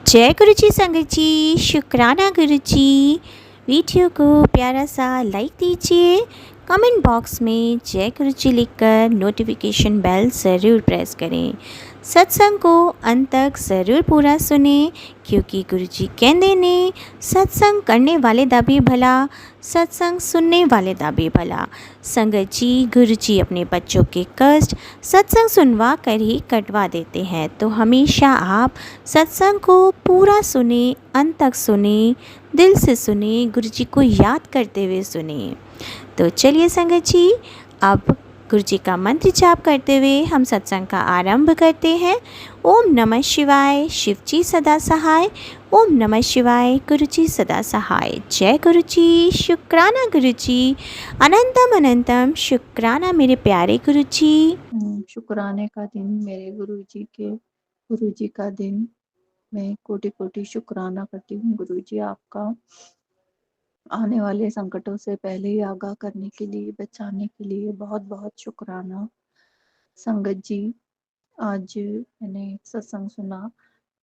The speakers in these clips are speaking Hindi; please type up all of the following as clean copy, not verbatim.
जय गुरु जी संगत जी, शुक्राना गुरु जी। वीडियो को प्यारा सा लाइक दीजिए, कमेंट बॉक्स में जय गुरु जी लिखकर नोटिफिकेशन बेल ज़रूर प्रेस करें। सत्संग को अंत तक ज़रूर पूरा सुने, क्योंकि गुरु जी कहते ने सत्संग करने वाले दा भी भला, सत्संग सुनने वाले दा भी भला। संगत जी, गुरु जी अपने बच्चों के कष्ट सत्संग सुनवा कर ही कटवा देते हैं, तो हमेशा आप सत्संग को पूरा सुने, अंत तक सुने, दिल से सुने, गुरु जी को याद करते हुए सुने। तो चलिए संगत जी, अब गुरु जी का मंत्र जाप करते हुए हम सत्संग का आरंभ करते हैं। ओम नमः शिवाय, शिव जी सदा सहाय। ओम नमः शिवाय, गुरु जी सदा सहाय। जय गुरु जी, शुक्राना गुरु जी, अनंतम अनंतम शुक्राना मेरे प्यारे गुरु जी। शुक्राने का दिन, मेरे गुरु जी का दिन। मैं कोटि कोटि शुक्राना करती हूँ गुरु जी आपका, आने वाले संकटों से पहले ही आगाह करने के लिए, बचाने के लिए बहुत बहुत शुक्राना। संगत जी, आज मैंने सत्संग सुना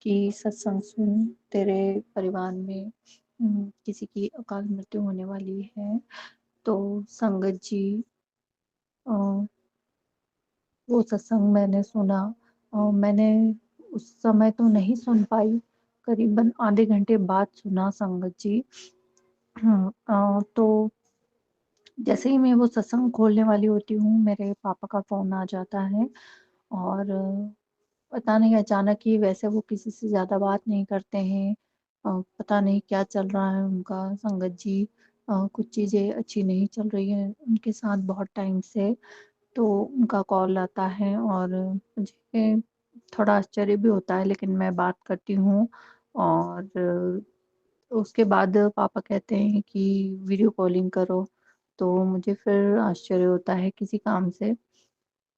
कि सत्संग सुन तेरे परिवार में किसी की अकाल मृत्यु होने वाली है। तो संगत जी, वो सत्संग मैंने सुना और मैंने उस समय तो नहीं सुन पाई, करीबन आधे घंटे बाद सुना संगत जी। तो जैसे ही मैं वो सत्संग खोलने वाली होती हूँ, मेरे पापा का फ़ोन आ जाता है और पता नहीं अचानक ही, वैसे वो किसी से ज़्यादा बात नहीं करते हैं। पता नहीं क्या चल रहा है उनका संगत जी। कुछ चीज़ें अच्छी नहीं चल रही हैं उनके साथ बहुत टाइम से। तो उनका कॉल आता है और मुझे थोड़ा आश्चर्य भी होता है, लेकिन मैं बात करती हूँ और उसके बाद पापा कहते हैं कि वीडियो कॉलिंग करो। तो मुझे फिर आश्चर्य होता है किसी काम से।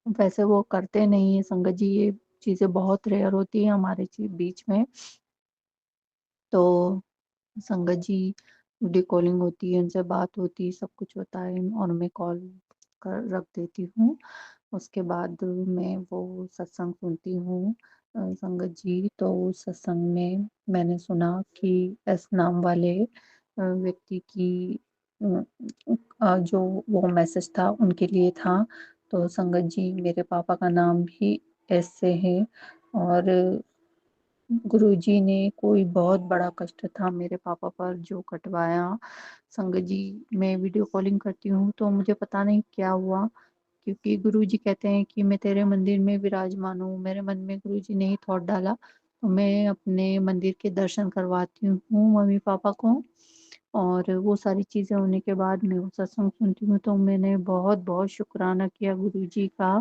वैसे वो करते नहीं हैं संगत जी, ये चीज़ें बहुत रेयर होती हैं हमारे बीच में। तो संगत जी, वीडियो कॉलिंग होती है, उनसे बात होती है, सब कुछ होता है और मैं कॉल कर रख देती हूँ। उसके बाद मैं वो सत्संग सुनती हूँ। संगत जी, तो उस सत्संग में मैंने सुना कि एस नाम वाले व्यक्ति की जो वो मैसेज था उनके लिए था। तो संगत जी, मेरे पापा का नाम भी एस से है और गुरुजी ने कोई बहुत बड़ा कष्ट था मेरे पापा पर जो कटवाया। संगत जी, मैं वीडियो कॉलिंग करती हूँ तो मुझे पता नहीं क्या हुआ, क्योंकि गुरुजी कहते हैं कि मैं तेरे मंदिर में विराजमान हूँ। मेरे मन में गुरुजी ने ही थॉट डाला, तो मैं अपने मंदिर के दर्शन करवाती हूँ मम्मी पापा को। और वो सारी चीज़ें होने के बाद मैं वो सत्संग सुनती हूँ, तो मैंने बहुत बहुत शुक्राना किया गुरुजी का,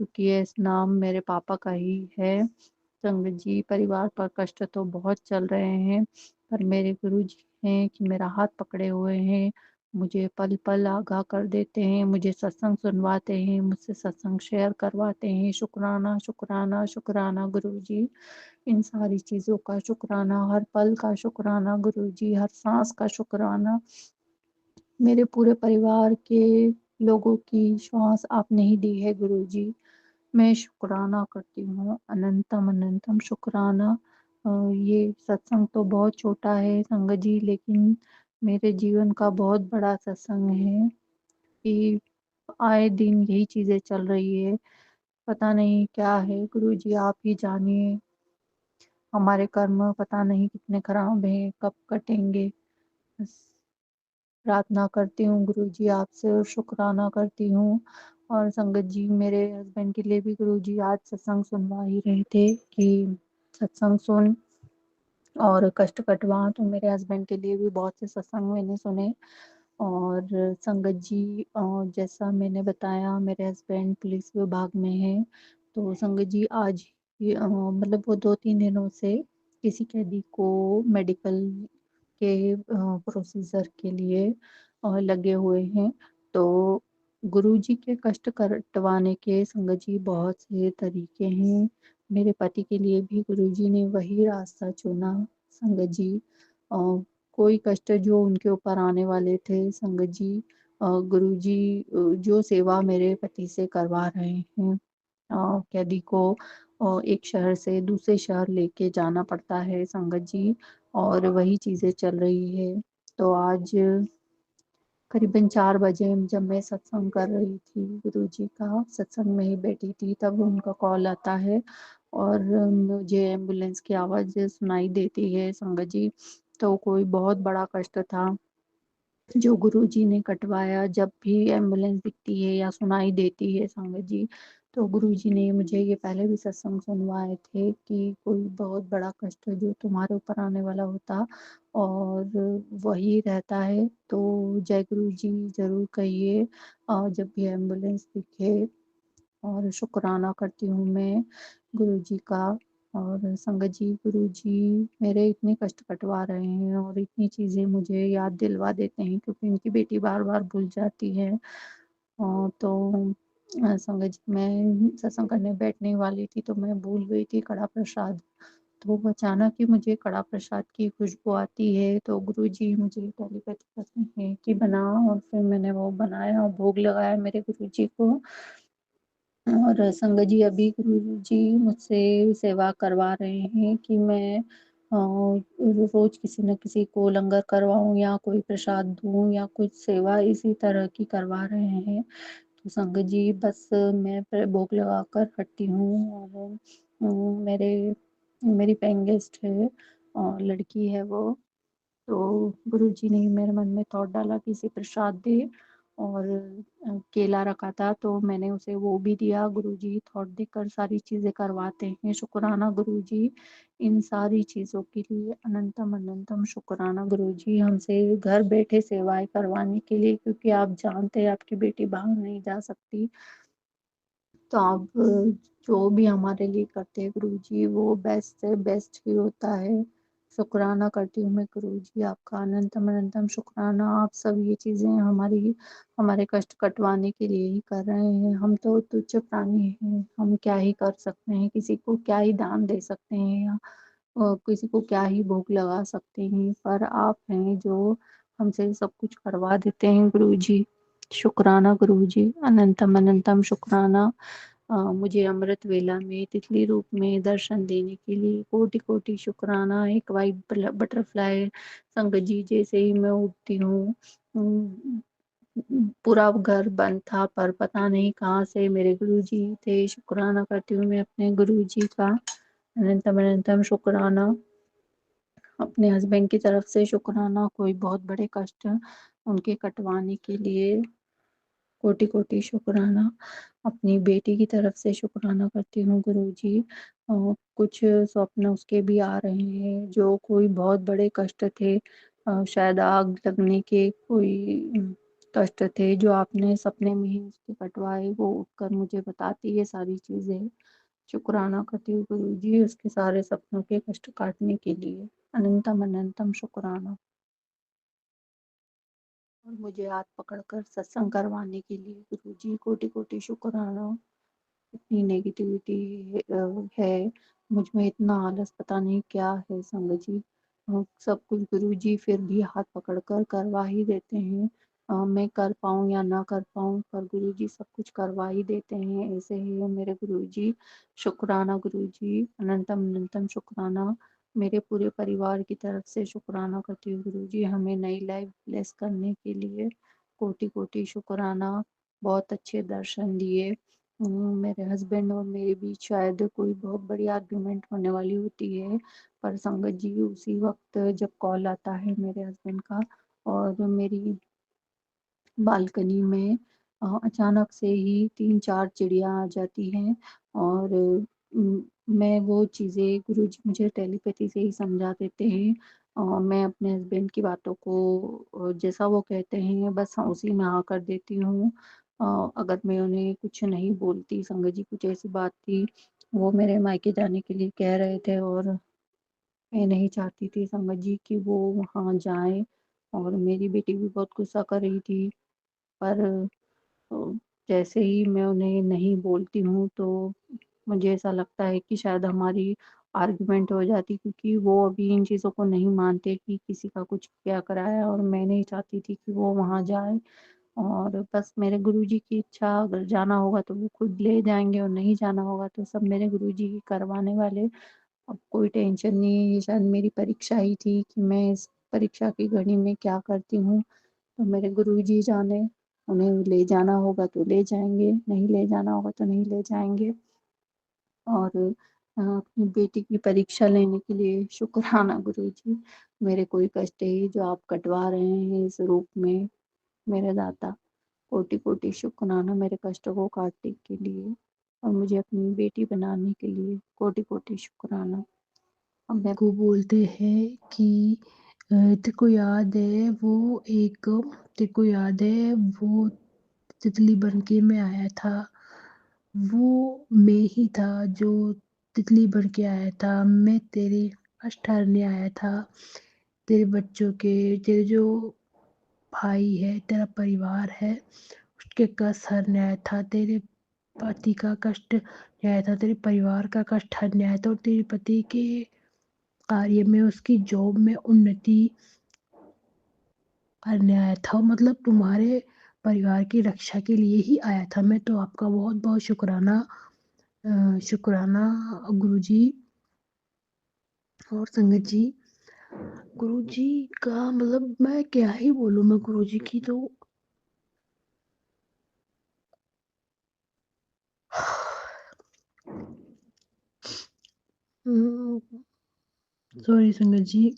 क्योंकि ये इस नाम मेरे पापा का ही है। संगत जी, परिवार पर कष्ट तो बहुत चल रहे हैं, पर मेरे गुरुजी हैं कि मेरा हाथ पकड़े हुए हैं, मुझे पल पल आगाह कर देते हैं, मुझे सत्संग सुनवाते हैं, मुझसे सत्संग शेयर करवाते हैं। शुक्राना शुक्राना शुक्राना गुरुजी, इन सारी चीज़ों का शुक्राना, हर पल का शुक्राना गुरुजी, हर सांस का शुक्राना। मेरे पूरे परिवार के लोगों की श्वास आपने ही दी है गुरुजी, मैं शुक्राना करती हूँ, अनंतम अनंतम शुक्राना। ये सत्संग तो बहुत छोटा है संगत जी, लेकिन मेरे जीवन का बहुत बड़ा सत्संग है कि आए दिन यही चीज़ें चल रही है। पता नहीं क्या है गुरुजी, आप ही जानिए। हमारे कर्म पता नहीं कितने खराब हैं, कब कटेंगे। बस प्रार्थना करती हूँ गुरुजी आपसे और शुक्राना करती हूँ। और संगत जी, मेरे हस्बैंड के लिए भी गुरुजी आज सत्संग सुनवा ही रहे थे कि सत्संग सुन और कष्ट कटवा। तो मेरे हस्बैंड के लिए भी बहुत से सत्संग मैंने सुने। और संगत जी, जैसा मैंने बताया, मेरे हस्बैंड पुलिस विभाग में हैं। तो संगत जी, आज मतलब वो 2-3 दिनों से किसी कैदी को मेडिकल के प्रोसीजर के लिए लगे हुए हैं। तो गुरुजी के कष्ट कटवाने के संगत जी बहुत से तरीके हैं। मेरे पति के लिए भी गुरुजी ने वही रास्ता चुना संगत जी। अ, कोई कष्ट जो उनके ऊपर आने वाले थे संगत जी, गुरुजी जो सेवा मेरे पति से करवा रहे हैं कैदी को, एक शहर से दूसरे शहर लेके जाना पड़ता है संगत जी, और वही चीज़ें चल रही है। तो आज करीबन 4 बजे जब मैं सत्संग कर रही थी गुरुजी का, सत्संग में ही बैठी थी, तब उनका कॉल आता है और मुझे एम्बुलेंस की आवाज़ सुनाई देती है संगत जी। तो कोई बहुत बड़ा कष्ट था जो गुरुजी ने कटवाया। जब भी एम्बुलेंस दिखती है या सुनाई देती है संगत जी, तो गुरुजी ने मुझे ये पहले भी सत्संग सुनवाए थे कि कोई बहुत बड़ा कष्ट जो तुम्हारे ऊपर आने वाला होता और वही रहता है। तो जय गुरु जी ज़रूर कहिए जब भी एम्बुलेंस दिखे, और शुक्राना करती हूँ मैं गुरुजी का। और संगत जी, गुरुजी मेरे इतने कष्ट कटवा रहे हैं और इतनी चीज़ें मुझे याद दिलवा देते हैं, क्योंकि उनकी बेटी बार-बार भूल जाती है। तो संगत जी, मैं सत्संग करने बैठने वाली थी तो मैं भूल गई थी कड़ा प्रसाद। तो वो अचानक ही मुझे कड़ा प्रसाद की खुशबू आती है, तो गुरुजी मुझे टेलीपैथी करते हैं कि बना, और फिर मैंने वो बनाया और भोग लगाया मेरे गुरुजी को। और संगत जी, अभी गुरुजी मुझसे सेवा करवा रहे हैं कि मैं रोज़ किसी न किसी को लंगर करवाऊँ या कोई प्रसाद दूँ या कुछ सेवा इसी तरह की करवा रहे हैं। तो संगत जी, बस मैं भोग लगाकर हटती हूँ। और मेरे मेरी पेइंग गेस्ट है और लड़की है वो। तो गुरुजी ने मेरे मन में थॉट डाला कि इसे प्रसाद दे, और केला रखा था तो मैंने उसे वो भी दिया। गुरुजी थॉट देकर सारी चीज़ें करवाते हैं। शुक्राना गुरुजी, इन सारी चीज़ों के लिए अनंतम अनंतम शुक्राना गुरुजी, हमसे घर बैठे सेवाएँ करवाने के लिए, क्योंकि आप जानते हैं आपकी बेटी बाहर नहीं जा सकती। तो आप जो भी हमारे लिए करते हैं गुरुजी, वो बेस्ट से बेस्ट ही होता है। शुक्राना करती हूँ मैं गुरुजी आपका, अनंतम अनंतम शुक्राना। आप सब ये चीज़ें हमारे कष्ट कटवाने के लिए ही कर रहे हैं। हम तो तुच्छ प्राणी हैं, हम क्या ही कर सकते हैं, किसी को क्या ही दान दे सकते हैं या किसी को क्या ही भोग लगा सकते हैं, पर आप हैं जो हमसे सब कुछ करवा देते हैं गुरुजी। शुक्राना गुरुजी, अनंतम अनंतम शुक्राना। मुझे अमृत वेला में तितली रूप में दर्शन देने के लिए कोटि कोटि शुक्राना। एक वाइट बटरफ्लाई संगत जी, जैसे ही मैं उठती हूँ पूरा घर बंद था, पर पता नहीं कहाँ से मेरे गुरुजी थे। शुक्राना करती हूँ मैं अपने गुरुजी का, अनंतम अनंतम शुक्राना। अपने हस्बैंड की तरफ से शुक्राना, कोई बहुत बड़े कष्ट उनके कटवाने के लिए कोटि कोटि शुक्राना। अपनी बेटी की तरफ से शुक्राना करती हूँ गुरुजी। कुछ स्वप्न उसके भी आ रहे हैं जो कोई बहुत बड़े कष्ट थे, शायद आग लगने के कोई कष्ट थे जो आपने सपने में ही उसके कटवाए, वो उठकर मुझे बताती है सारी चीज़ें। शुक्राना करती हूँ गुरुजी उसके सारे सपनों के कष्ट काटने के लिए, अनंतम अनंतम शुक्राना। और मुझे हाथ पकड़कर सत्संग करवाने के लिए गुरुजी कोटि कोटि शुक्राना। इतनी नेगेटिविटी है मुझ में, इतना आलस, पता नहीं क्या है संगत जी। सब कुछ गुरुजी फिर भी हाथ पकड़कर करवा ही देते हैं। मैं कर पाऊँ या ना कर पाऊँ, पर गुरुजी सब कुछ करवा ही देते हैं। ऐसे ही है मेरे गुरुजी। शुक्राना गुरुजी, अनंतम अनंतम शुक्राना। मेरे पूरे परिवार की तरफ से शुक्राना करती हूँ गुरुजी, हमें नई लाइफ ब्लेस करने के लिए कोटि कोटि शुक्राना। बहुत अच्छे दर्शन दिए। मेरे हस्बैंड और मेरे बीच शायद कोई बहुत बड़ी आर्ग्यूमेंट होने वाली होती है, पर संगत जी उसी वक्त जब कॉल आता है मेरे हस्बैंड का, और मेरी बालकनी में अचानक से ही 3-4 चिड़िया आ जाती हैं, और मैं वो चीज़ें गुरुजी मुझे टेलीपैथी से ही समझा देते हैं। मैं अपने हस्बैंड की बातों को जैसा वो कहते हैं बस उसी में हाँ कर देती हूँ। अगर मैं उन्हें कुछ नहीं बोलती, संगत जी कुछ ऐसी बात थी, वो मेरे मायके जाने के लिए कह रहे थे और मैं नहीं चाहती थी संगत जी कि वो वहाँ जाएँ, और मेरी बेटी भी बहुत गुस्सा कर रही थी। पर जैसे ही मैं उन्हें नहीं बोलती हूँ तो मुझे ऐसा लगता है कि शायद हमारी आर्ग्यूमेंट हो जाती, क्योंकि वो अभी इन चीज़ों को नहीं मानते कि किसी का कुछ क्या कराया, और मैं नहीं चाहती थी कि वो वहाँ जाए। और बस मेरे गुरुजी की इच्छा, अगर जाना होगा तो वो खुद ले जाएँगे और नहीं जाना होगा तो सब मेरे गुरुजी ही करवाने वाले। अब कोई टेंशन नहीं है, ये शायद मेरी परीक्षा ही थी कि मैं इस परीक्षा की घड़ी में क्या करती हूँ, तो मेरे गुरुजी जाने। उन्हें ले जाना होगा तो ले जाएँगे, नहीं ले जाना होगा तो नहीं ले जाएँगे। और अपनी बेटी की परीक्षा लेने के लिए शुक्राना गुरुजी, मेरे कोई कष्ट है जो आप कटवा रहे हैं इस रूप में, मेरे दाता। कोटि-कोटि शुक्राना मेरे कष्टों को काटने के लिए और मुझे अपनी बेटी बनाने के लिए, कोटि-कोटि शुक्राना। अब मैं को बोलते हैं कि तेरे को याद है वो एक तेरे को याद है वो तितली बन के मैं आया था, वो मैं ही था जो तितली बन के आया था, मैं तेरे कष्ट ठहरने आया था, तेरे बच्चों के, तेरे जो भाई है, तेरा परिवार है, उसके कष्ट हरने आया था, तेरे पति का कष्ट आया था, तेरे परिवार का कष्ट हरने आया था और तेरे पति के कार्य में, उसकी जॉब में उन्नति करने आया था, मतलब तुम्हारे परिवार की रक्षा के लिए ही आया था मैं। तो आपका बहुत बहुत शुक्राना, शुक्राना गुरुजी और संगत जी। गुरुजी का मतलब मैं क्या ही बोलूँ, मैं गुरुजी की तो सॉरी संगत जी,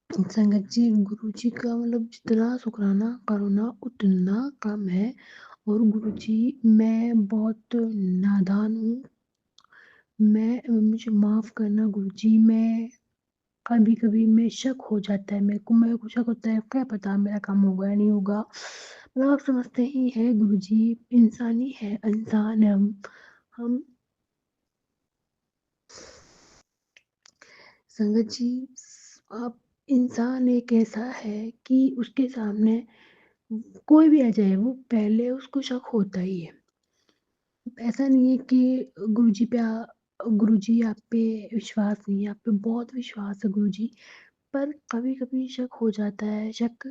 संगत जी गुरुजी का मतलब जितना शुक्राना करो ना उतना कम है। और गुरुजी मैं बहुत नादान हूँ, मैं मुझे माफ़ करना गुरुजी, मैं कभी-कभी मैं शक हो जाता है मेरे को शक होता है, क्या पता मेरा काम होगा या नहीं होगा। मतलब आप समझते ही हैं गुरुजी, इंसान ही है, इंसान है हम संगत जी। आप इंसान एक ऐसा है कि उसके सामने कोई भी आ जाए, वो पहले उसको शक होता ही है। ऐसा नहीं है कि गुरुजी आप पे विश्वास नहीं है, आप पे बहुत विश्वास है गुरुजी, पर कभी-कभी शक हो जाता है, शक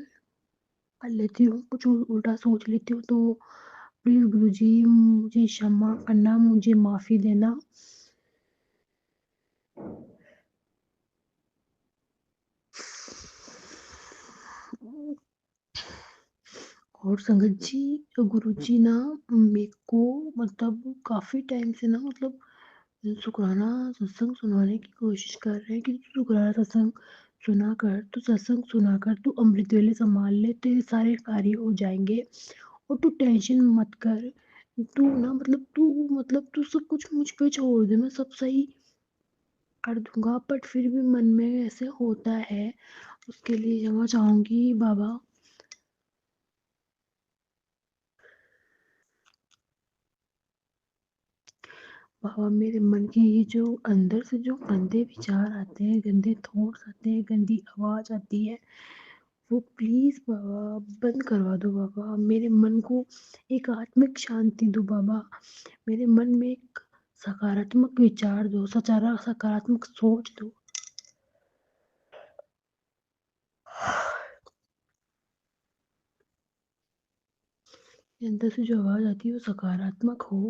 कर लेती हूँ, कुछ उल्टा सोच लेती हूँ, तो प्लीज़ गुरुजी मुझे क्षमा करना, मुझे माफ़ी देना। और संगत जी, गुरुजी ना मेरे को मतलब काफ़ी टाइम से ना मतलब शुक्राना सत्संग सुनाने की कोशिश कर रहे हैं कि तू शुक्राना सत्संग सुना कर, तू सत्संग सुना कर, तू अमृत वेले संभाल ले, तेरे सारे कार्य हो जाएँगे और तू टेंशन मत कर। तू सब कुछ मुझ पे छोड़ दे, मैं सब सही कर दूँगा, बट फिर भी मन में ऐसे होता है, उसके लिए क्षमा चाहूँगी बाबा। बाबा मेरे मन की ये जो अंदर से जो गंदे विचार आते हैं, गंदे थॉट्स आते हैं, गंदी आवाज़ आती है, वो प्लीज़ बाबा बंद करवा दो बाबा। मेरे मन को एक आत्मिक शांति दो बाबा। मेरे मन में एक सकारात्मक विचार दो, सकारात्मक सोच दो। अंदर से जो आवाज़ आती है वो सकारात्मक हो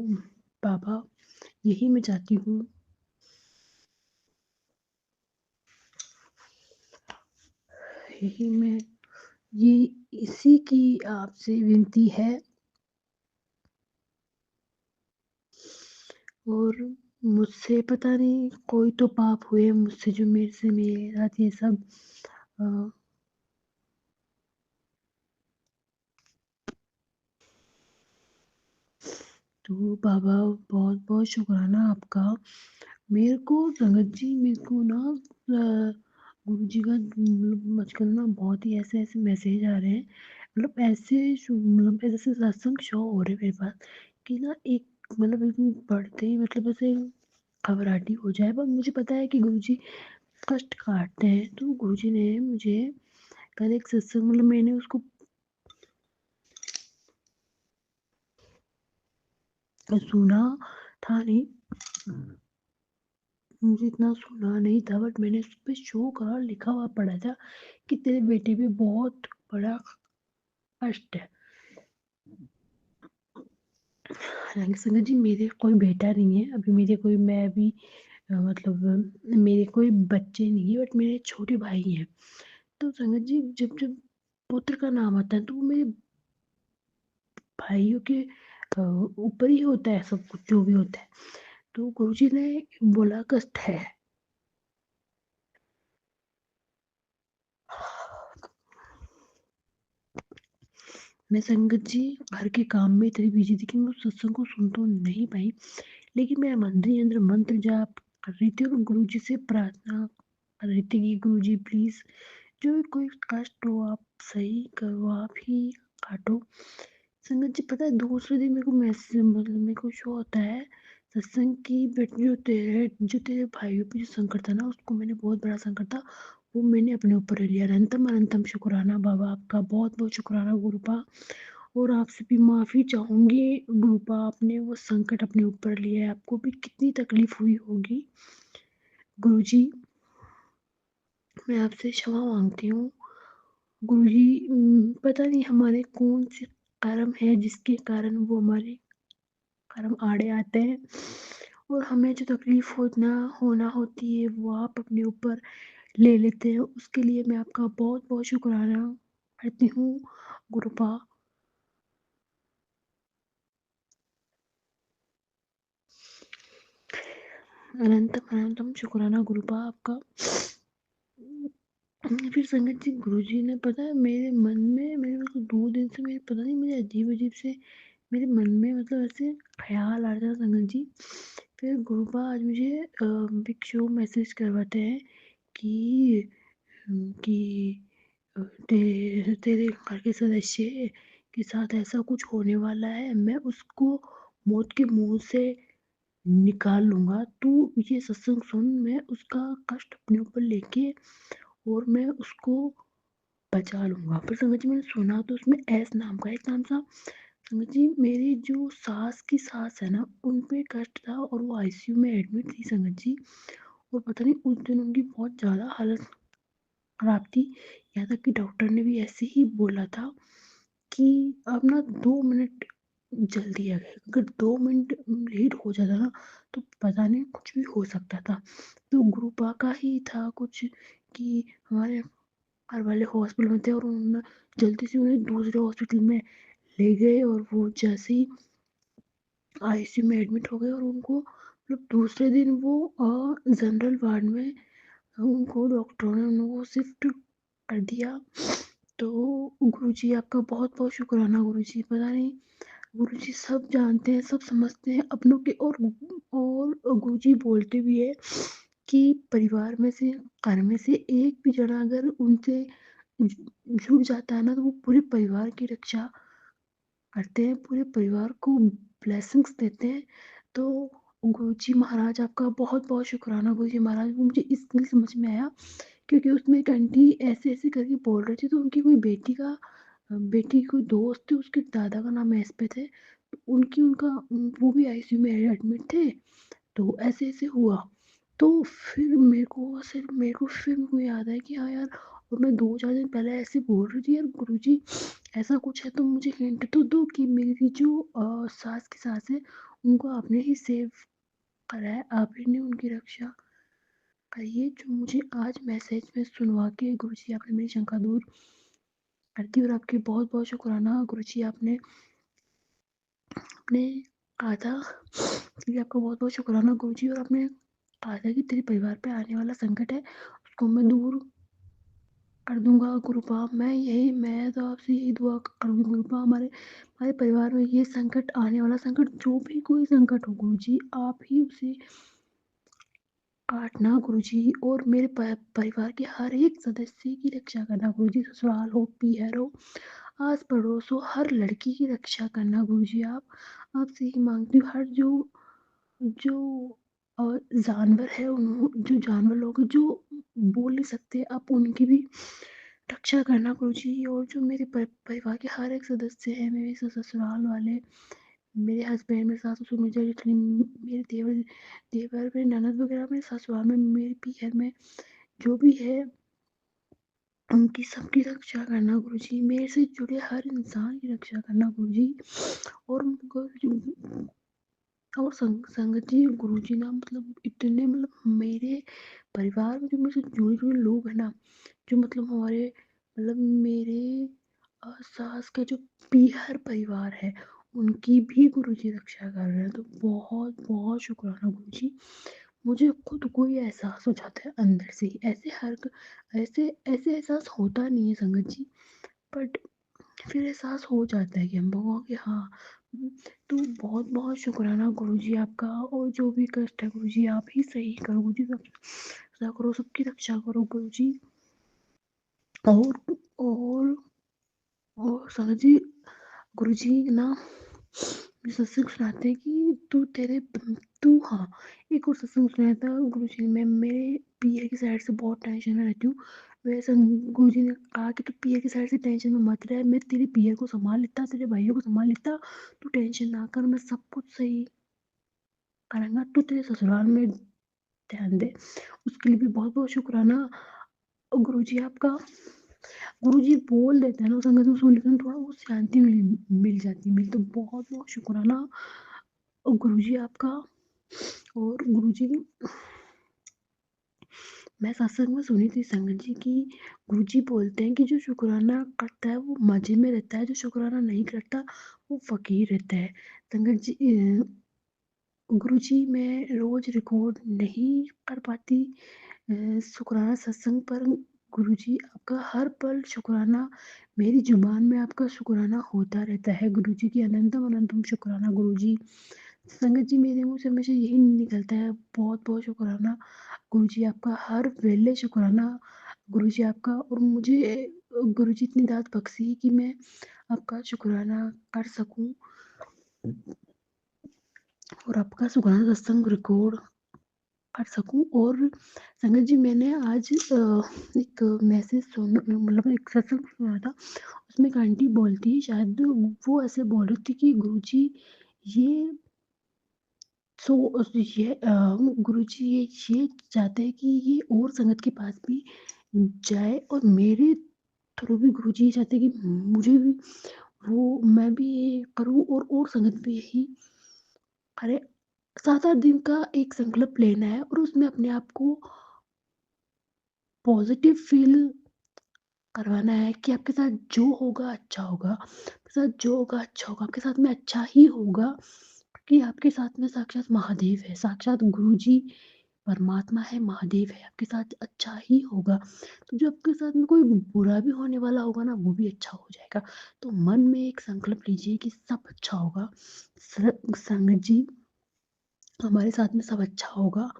बाबा, यही मैं चाहती हूँ। यही मैं ये इसी की आपसे विनती है। और मुझसे पता नहीं कोई तो पाप हुए मुझसे, जो मेरे साथ ये सब अ, तो बाबा बहुत-बहुत शुक्राना आपका। मेरे को संगत जी मेरे को ना गुरुजी का मतलब आजकल ना बहुत ही ऐसे-ऐसे मैसेज आ रहे हैं। मतलब ऐसे सत्संग शो हो रहे हैं मेरे पास कि ना एक मतलब एक दिन पढ़ते ही मतलब ऐसे घबराहट हो जाए, पर मुझे पता है कि गुरुजी कष्ट काटते हैं। तो गुरुजी ने मुझे कल एक सत्संग मतलब मैंने उसको सुना था नहीं, मुझे इतना सुना नहीं था, बट मैंने उस पे शो का लिखा हुआ पढ़ा था कि तेरे बेटे पे बहुत बड़ा कष्ट है। हालाँकि संगत जी मेरे कोई बेटा नहीं है, अभी मेरे कोई मैं अभी मेरे कोई बच्चे नहीं है बट मेरे छोटे भाई हैं। तो संगत जी जब पुत्र का नाम आता है तो वो मेरे भाइयों के ऊपर ही होता है सब कुछ जो भी होता है। तो गुरुजी ने बोला कष्ट है। मैं संगत जी घर के काम में इतनी बिजी थी कि मैं उस सत्संग को सुन तो नहीं पाई। लेकिन मैं मंदिर अंदर मंत्र जाप कर रही थी और गुरुजी से प्रार्थना कर रही थी कि गुरुजी प्लीज जो भी कोई कष्ट हो आप सही करो, आप ही काटो। संगत जी पता है दूसरे दिन मेरे को मैसेज मेरे को शो होता है सत्संग की बट जो तेरे भाइयों पे जो संकट था ना उसको मैंने बहुत बड़ा संकट था वो मैंने अपने ऊपर ले लिया। अनंतम अनंतम शुक्राना बाबा आपका, बहुत बहुत शुक्राना गुरुपा। और आपसे भी माफ़ी चाहूँगी गुरुपा, आपने वो संकट अपने ऊपर लिया है, आपको भी कितनी तकलीफ हुई होगी। गुरुजी मैं आपसे क्षमा माँगती हूँ। गुरुजी पता नहीं हमारे कौन से कर्म है जिसके कारण वो हमारे कर्म आड़े आते हैं और हमें जो तकलीफ होना होती है वो आप अपने ऊपर ले लेते हैं। उसके लिए मैं आपका बहुत बहुत शुक्राना करती हूँ गुरुपा। अनंतम अनंतम शुक्राना गुरुपा आपका। फिर संगत जी गुरुजी ने पता है मेरे मन में मेरे 2 दिन से मेरे पता नहीं मुझे अजीब अजीब से मेरे मन में ऐसे ख्याल आ रहा था संगत जी। फिर गुरुपा आज मुझे बिग शो मैसेज करवाते हैं कि कि तेरे घर के सदस्य के साथ ऐसा कुछ होने वाला है, मैं उसको मौत के मुंह से निकाल लूंगा। तू ये सत्संग सुन, मैं उसका कष्ट अपने ऊपर लेके और मैं उसको बचा लूंगा। पर संगत जी मैंने सुना तो उसमें एस नाम का एक नाम था। संगत जी मेरी जो सास की सास है ना उन पे कष्ट था और वो आईसीयू में एडमिट थी संगत जी। और पता नहीं उस दिन उनकी बहुत ज़्यादा हालत खराब थी। यहाँ तक कि डॉक्टर ने भी ऐसे ही बोला था कि आप ना 2 मिनट जल्दी आ गए, अगर 2 मिनट लेट हो जाता ना तो पता नहीं कुछ भी हो सकता था। तो गुरुपा का ही था कुछ कि हमारे घर वाले हॉस्पिटल में थे और उन्होंने जल्दी से उन्हें दूसरे हॉस्पिटल में ले गए और वो जैसे ही आईसीयू में एडमिट हो गए और उनको दूसरे दिन वो जनरल वार्ड में उनको डॉक्टरों ने उनको शिफ्ट कर दिया। तो गुरुजी आपका बहुत बहुत शुक्राना गुरुजी। पता नहीं गुरुजी सब जानते हैं सब समझते हैं अपनों के और गुरुजी बोलते भी है कि परिवार में से घर में से एक भी जना अगर उनसे जुड़ जाता है ना तो वो पूरे परिवार की रक्षा करते हैं, पूरे परिवार को ब्लेसिंग्स देते हैं। तो गुरुजी महाराज आपका बहुत बहुत शुक्राना गुरुजी महाराज। वो मुझे इसलिए समझ में आया क्योंकि उसमें एक आंटी ऐसे-ऐसे करके बोल रही थी तो उनकी कोई बेटी की कोई दोस्त थी उसके दादा का नाम एस पे थे। तो वो भी आईसीयू में एडमिट थे। तो ऐसे-ऐसे हुआ। तो फिर मेरे को याद आया कि हाँ यार और मैं 2-4 दिन पहले ऐसे बोल रही थी यार गुरुजी ऐसा कुछ है तो मुझे हिंट तो दो कि मेरी जो सास की सास है उनको आपने ही सेव करा है, आप ही ने उनकी रक्षा करिए। जो मुझे आज मैसेज में सुनवा के गुरुजी आपने मेरी शंका दूर कर दी और आपकी बहुत-बहुत शुक्राना गुरुजी आपने आपने कहा था कि आपका बहुत-बहुत शुक्राना गुरुजी और आपने कहा था कि तेरे परिवार पे आने वाला संकट है उसको मैं दूर कर दूँगा गुरुपा। मैं तो आपसे यही दुआ करूँगी गुरुपा हमारे हमारे परिवार में ये संकट आने वाला संकट जो भी कोई संकट हो गुरुजी आप ही उसे काटना गुरुजी और मेरे परिवार के हर एक सदस्य की रक्षा करना गुरुजी। ससुराल हो, पीहर हो, आस पड़ोस हो, हर लड़की की रक्षा करना गुरुजी आप। आपसे ही मांगती हूँ हर जो जानवर है जो जानवर लोग जो बोल नहीं सकते आप उनकी भी रक्षा करना गुरुजी। और जो मेरे परिवार के हर एक सदस्य हैं मेरे ससुराल वाले मेरे हस्बैंड मेरे सास ससुर मेरे जेठनी मेरे देवर मेरे ननद वगैरह मेरे ससुराल में मेरे पीहर में जो भी है उनकी सबकी रक्षा करना गुरुजी, मेरे से जुड़े हर इंसान की रक्षा करना गुरुजी। और गुरुजी और संगत जी, गुरुजी ना मतलब इतने मतलब मेरे परिवार में जो मेरे से जुड़े जुड़े लोग हैं ना, जो मतलब हमारे मतलब मेरे सास का जो पीहर परिवार है, उनकी भी गुरुजी रक्षा कर रहे हैं। तो बहुत बहुत शुक्राना गुरुजी। मुझे खुद को ही एहसास हो जाता है अंदर से ही, ऐसे ऐसे एहसास होता नहीं है संगत जी, बट फिर एहसास हो जाता है कि हम लोगों को कि हाँ। तो बहुत बहुत शुक्राना गुरुजी आपका। और जो भी कष्ट है गुरुजी, आप ही सही करो गुरुजी, सब रक्षा करो, सबकी रक्षा करो गुरुजी। और और और संगत जी, गुरुजी ना सत्संग सुनाते हैं कि तू हाँ, एक और सत्संग सुनाया था गुरुजी। मैं मेरे पीए की साइड से बहुत टेंशन में रहती हूँ। वैसे गुरुजी ने कहा कि तू पीए की साइड से टेंशन में मत रह, मैं तेरे पीए को संभाल लेता, तेरे भाइयों को संभाल लेता, तू टेंशन ना कर, मैं सब कुछ सही करूँगा, तू तेरे ससुराल में ध्यान दे। उसके लिए भी बहुत बहुत शुक्राना गुरुजी आपका। गुरुजी बोल देते हैं ना संगत में, सुन लेते हैं, थोड़ा वो शांति मिल जाती है। मिल तो बहुत बहुत शुक्राना गुरुजी आपका। और गुरुजी, मैं सत्संग में सुनी थी संगत जी की, गुरुजी बोलते हैं कि जो शुक्राना करता है वो मजे में रहता है, जो शुक्राना नहीं करता वो फकीर रहता है। संगत जी, गुरुजी मैं रोज रिकॉर्ड नहीं कर पाती शुक्राना सत्संग पर। गुरुजी आपका हर पल शुक्राना, मेरी जुबान में आपका शुक्राना होता रहता है गुरुजी की अनंतम अनंतम शुक्राना गुरुजी। संगत जी, मेरे मुंह से हमेशा यही निकलता है, बहुत बहुत शुक्राना गुरुजी आपका, हर वेले शुक्राना गुरुजी आपका। और मुझे गुरुजी इतनी दात बख्शी है कि मैं आपका शुक्राना कर सकूं और आपका शुक्राना सत्संग रिकॉर्ड कर सकूं। और संगत जी, मैंने आज एक मैसेज सुन मतलब एक सत्संग सुना था, उसमें एक आंटी बोलती, शायद वो ऐसे बोल रही थी कि गुरुजी ये सो ये गुरुजी ये चाहते हैं कि ये और संगत के पास भी जाए, और मेरे थ्रू भी गुरुजी ये चाहते हैं कि मुझे भी वो मैं भी ये करूँ और संगत भी यही करे। 7-8 दिन का एक संकल्प लेना है और उसमें अपने आप को पॉजिटिव फील करवाना है कि आपके साथ जो होगा अच्छा होगा, आपके साथ जो होगा अच्छा होगा, आपके साथ में अच्छा ही होगा, क्योंकि आपके साथ में साक्षात महादेव है, साक्षात गुरुजी परमात्मा है, महादेव है, आपके साथ अच्छा ही होगा। तो जो आपके साथ में कोई बुरा भी होने वाला होगा ना, वो भी अच्छा हो जाएगा। तो मन में एक संकल्प लीजिए कि सब अच्छा होगा। संगत जी, हमारे साथ में सब अच्छा होगा,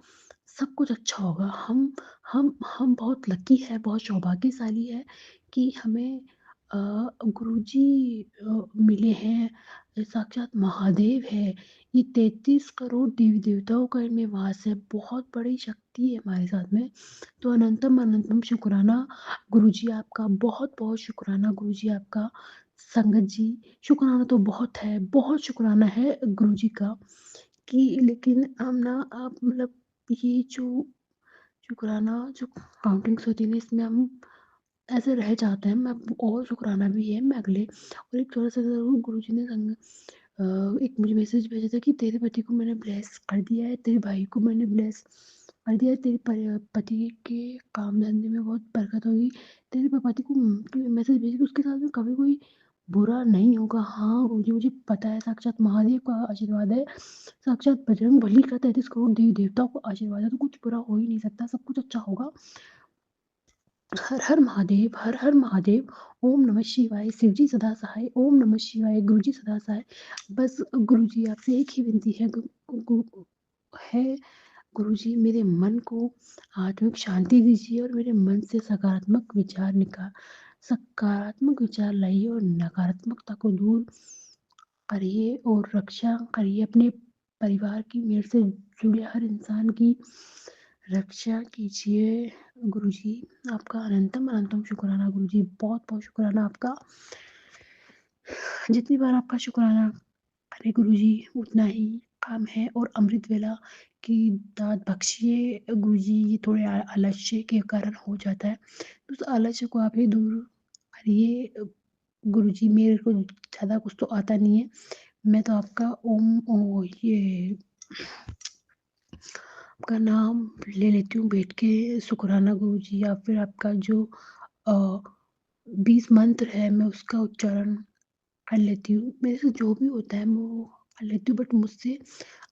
सब कुछ अच्छा होगा। हम बहुत लकी है, बहुत सौभाग्यशाली है कि हमें गुरुजी मिले हैं, साक्षात महादेव है। ये 33 करोड़ देवी देवताओं का इनमें वास है, बहुत बड़ी शक्ति है हमारे साथ में। तो अनंतम अनंतम शुक्राना गुरुजी आपका, बहुत बहुत शुक्राना गुरुजी आपका। संगत जी, शुक्राना तो बहुत है, बहुत शुक्राना है गुरुजी का कि, लेकिन हम ना आप मतलब ये जो शुक्राना जो काउंटिंग्स होती है ना, इसमें हम ऐसे रह जाते हैं। मैं और शुक्राना भी है मैं अगले। और एक थोड़ा सा ज़रूर गुरुजी ने एक मुझे मैसेज भेजा था कि तेरे पति को मैंने ब्लेस कर दिया है, तेरे भाई को मैंने ब्लेस कर दिया है, तेरे पति के काम धंधे में बहुत बरकत होगी। तेरे पति को मैसेज भेजी कि उसके साथ में कभी कोई बुरा नहीं होगा। हाँ गुरुजी, मुझे पता है, साक्षात महादेव का आशीर्वाद है, साक्षात बजरंगबली का 33 करोड़ देवी देवताओं का आशीर्वाद है, तो कुछ बुरा हो ही नहीं सकता, सब कुछ अच्छा होगा। हर हर महादेव, हर हर महादेव। ओम नमः शिवाय। शिवजी सदा सहाय। ओम नमः शिवाय। गुरुजी सदा सहाय। बस गुरुजी आपसे एक ही विनती है, है गुरुजी, मेरे मन को आत्मिक शांति दीजिए और मेरे मन से सकारात्मक विचार लाइए और नकारात्मकता को दूर करिए और रक्षा करिए अपने परिवार की, मेरे से जुड़े हर इंसान की रक्षा कीजिए गुरुजी। आपका अनंतम अनंतम शुक्राना गुरुजी, बहुत बहुत शुक्राना आपका। जितनी बार आपका शुक्राना करे गुरुजी, उतना ही काम है। और अमृत वेला कि दाँत बख्शिए गुरुजी, ये थोड़े आलस्य के कारण हो जाता है। तो उस आलस्य को आप ही दूर करिए। गुरुजी, मेरे को ज़्यादा कुछ तो आता नहीं है। मैं तो आपका ये आपका नाम ले लेती हूँ बैठ के, शुकराना गुरुजी, या फिर आपका जो अ, 20 मंत्र है मैं उसका उच्चारण कर लेती हूँ। मेरे से जो भी होता है मैं वो कर लेती हूँ, बट मुझसे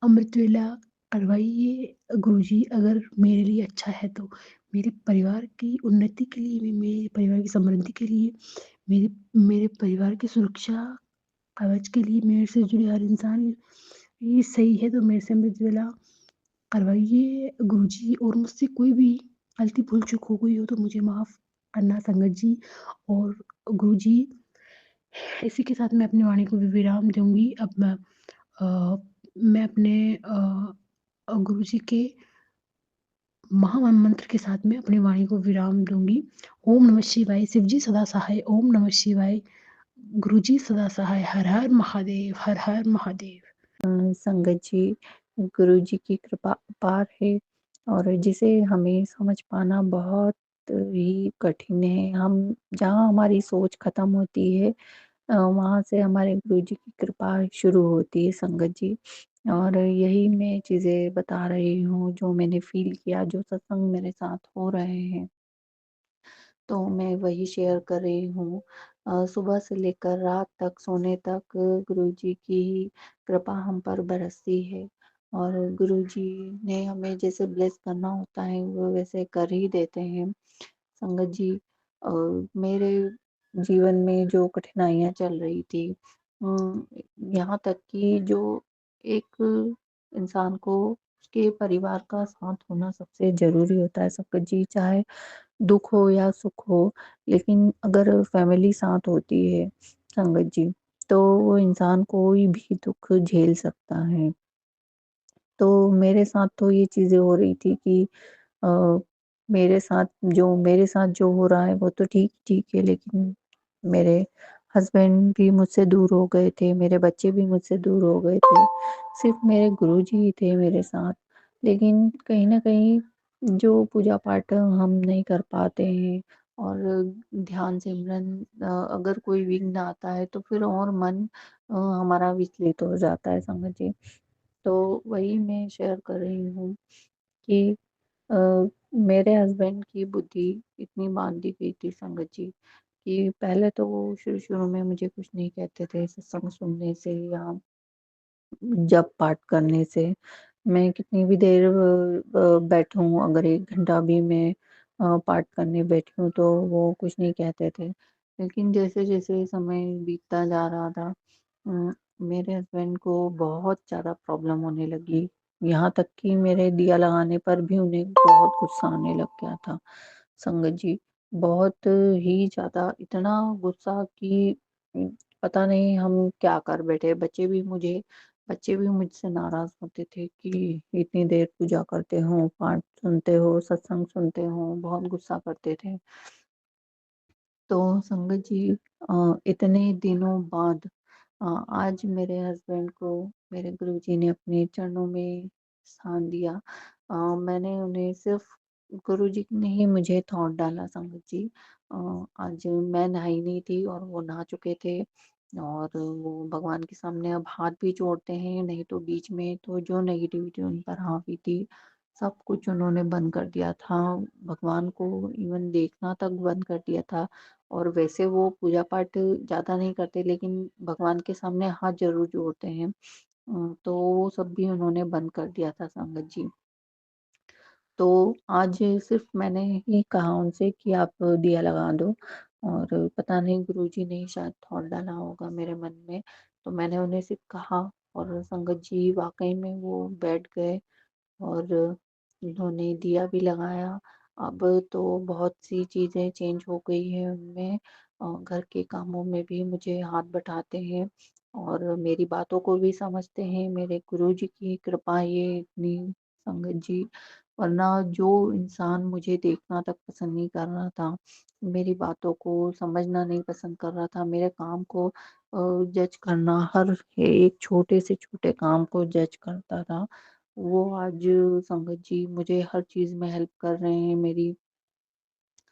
अमृत वेला करवाइए गुरुजी, अगर मेरे लिए अच्छा है तो। मेरे परिवार की उन्नति के लिए, मेरे परिवार की समृद्धि के लिए, मेरे मेरे परिवार की सुरक्षा कवच के लिए, मेरे से जुड़े हर इंसान ये सही है तो मेरे से अमृत वेला करवाइए गुरुजी। और मुझसे कोई भी गलती भूल चूक हो गई हो तो मुझे माफ़ करना संगत जी और गुरुजी। इसी के साथ मैं अपनी वाणी को भी विराम दूँगी। अब मैं अपने गुरुजी के महामंत्र के साथ में अपनी वाणी को विराम दूँगी। ओम नमः शिवाय, शिव जी सदा सहाय, ओम नमः शिवाय, गुरुजी सदा सहाय, हर हर महादेव, हर हर महादेव। संगत जी, गुरु जी की कृपा अपार है और जिसे हमें समझ पाना बहुत ही कठिन है। हम जहाँ हमारी सोच खत्म होती है वहाँ से हमारे गुरु जी की कृपा शुरू होती है संगत जी। और यही मैं चीज़ें बता रही हूँ जो मैंने फ़ील किया, जो सत्संग मेरे साथ हो रहे हैं। तो मैं वही शेयर कर रही हूँ। सुबह से लेकर रात तक सोने तक गुरुजी की कृपा हम पर बरसती है और गुरुजी ने हमें जैसे ब्लेस करना होता है वो वैसे कर ही देते हैं। संगत जी, मेरे जीवन में जो कठिनाइयाँ चल रही थी, उम, यहाँ तक कि जो एक इंसान को उसके परिवार का साथ होना सबसे ज़रूरी होता है संगत जी, चाहे दुःख हो या सुख हो, लेकिन अगर फैमिली साथ होती है संगत जी, तो वो इंसान कोई भी दुःख झेल सकता है। तो मेरे साथ तो ये चीज़ें हो रही थी कि अ, मेरे साथ जो हो रहा है वो तो ठीक-ठीक है, लेकिन मेरे हस्बैंड भी मुझसे दूर हो गए थे, मेरे बच्चे भी मुझसे दूर हो गए थे। सिर्फ़ मेरे गुरुजी ही थे मेरे साथ। लेकिन कहीं न कहीं जो पूजा-पाठ हम नहीं कर पाते हैं और ध्यान सिमरन अगर कोई विघ्न आता है तो फिर और मन हमारा विचलित हो जाता है संगत जी। तो वही मैं शेयर कर रही हूँ कि अ, मेरे हस्बैंड की बुद्धि इतनी बाँधी गई थी संगत जी कि पहले तो वो शुरू-शुरू में मुझे कुछ नहीं कहते थे सत्संग सुनने से या जप पाठ करने से। मैं कितनी भी देर बैठूँ, अगर 1 घंटा भी मैं पाठ करने बैठी हूँ तो वो कुछ नहीं कहते थे। लेकिन जैसे-जैसे समय बीतता जा रहा था उम, मेरे हस्बैंड को बहुत ज़्यादा प्रॉब्लम होने लगी। यहाँ तक कि मेरे दिया लगाने पर भी उन्हें बहुत गुस्सा आने लग गया था। संगत जी, बहुत ही ज़्यादा, इतना गुस्सा कि पता नहीं हम क्या कर बैठे। बच्चे भी मुझसे नाराज़ होते थे कि इतनी देर पूजा करते हो, पाठ सुनते हो, सत्संग सुनते हो, बहुत गुस्सा करते थे। तो संगत जी, इतने दिनों बाद आज मेरे हस्बैंड को मेरे गुरुजी ने अपने चरणों में स्थान दिया। मैंने उन्हें सिर्फ़ गुरुजी ने ही मुझे थॉट डाला संगत जी। आज मैं नहाई नहीं थी और वो नहा चुके थे और वो भगवान के सामने अब हाथ भी जोड़ते हैं, नहीं तो बीच में तो जो नेगेटिविटी उन पर हावी थी, सब कुछ उन्होंने बंद कर दिया था। भगवान को इवन देखना तक बंद कर दिया था। और वैसे वो पूजा पाठ ज़्यादा नहीं करते, लेकिन भगवान के सामने हाथ ज़रूर जोड़ते हैं। तो वो सब भी उन्होंने बंद कर दिया था संगत जी। तो आज सिर्फ़ मैंने ही कहा उनसे कि आप दिया लगा दो और पता नहीं गुरुजी ने ही शायद थॉट डाला होगा मेरे मन में, तो मैंने उन्हें सिर्फ़ कहा और संगत जी वाक़ई में वो बैठ गए और उन्होंने दिया भी लगाया। अब तो बहुत सी चीज़ें चेंज हो गई हैं उनमें। घर के कामों में भी मुझे हाथ बटाते हैं और मेरी बातों को भी समझते हैं। मेरे गुरुजी की कृपा ये इतनी संगत जी, वरना जो इंसान मुझे देखना तक पसंद नहीं कर रहा था, मेरी बातों को समझना नहीं पसंद कर रहा था, मेरे काम को जज करना, हर एक छोटे से छोटे काम को जज करता था। वो आज संगत जी मुझे हर चीज़ में हेल्प कर रहे हैं,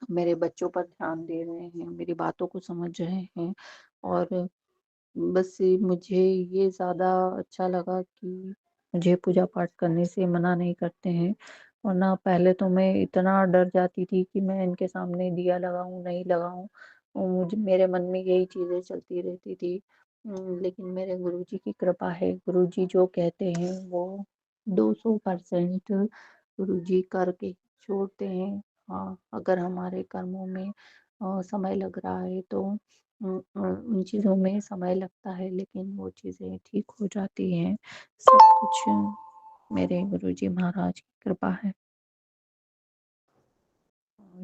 मेरे बच्चों पर ध्यान दे रहे हैं, मेरी बातों को समझ रहे हैं और बस मुझे ये ज़्यादा अच्छा लगा कि मुझे पूजा पाठ करने से मना नहीं करते हैं, वरना पहले तो मैं इतना डर जाती थी कि मैं इनके सामने दिया लगाऊँ, नहीं लगाऊँ। मुझे मेरे मन में यही चीज़ें चलती रहती थी। लेकिन मेरे गुरुजी की कृपा है, गुरुजी जो कहते हैं वो 200% गुरुजी करके छोड़ते हैं। हाँ, अगर हमारे कर्मों में समय लग रहा है तो उन चीज़ों में समय लगता है लेकिन वो चीज़ें ठीक हो जाती हैं। सब कुछ मेरे गुरुजी महाराज की कृपा है।